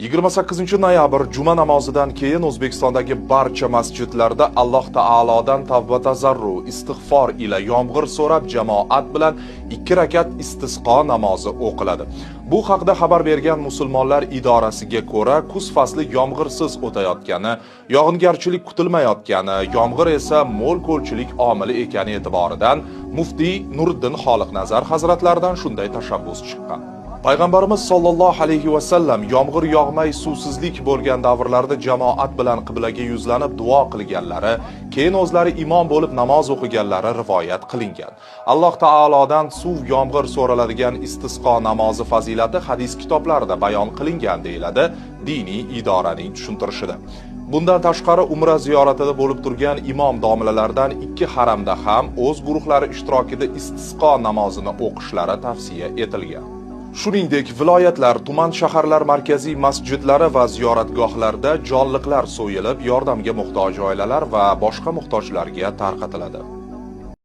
28-noyabr juma namozidan keyin O'zbekistondagi barcha masjidlarda Alloh taolodan tavba tazarru, istig'for ila yomg'ir so'rab jamoat bilan 2 rakat istisqo namozi o'qiladi. Bu haqda xabar bergan Musulmonlar idorasiga ko'ra, kuz fasli yomg'irsiz o'tayotgani, yog'ingarchilik kutilmayotgani, yomg'ir esa mo'l ko'lchilik omili ekani e'tiboridan muftiy Nuriddin Xoliqnazar hazratlaridan shunday tashabbus chiqqan. Payg'ambarimiz sollallohu alayhi va sallam yomg'ir yog'may suvsizlik bo'lgan davrlarda jamoat bilan qiblaga yuzlanib duo qilganlari, keyin o'zlari imom bo'lib namoz o'qiganlari rivoyat qilingan. Alloh taolodan suv yomg'ir so'raladigan istisqo namozi fazilati hadis kitoblarida bayon qilingan deyiladi diniy idoraning tushuntirishida. Bundan tashqari umra ziyoratida bo'lib turgan imom domilalardan 2 haramda ham o'z guruhlari ishtirokida istisqo namozini o'qishlari tavsiya etilgan. Shuningdek, viloyatlar, tuman shaharlar markaziy masjidlari va ziyoratgohlarda jonliqlar so'yilib, yordamga muhtoj oilalar va boshqa muhtojlarga tarqatiladi.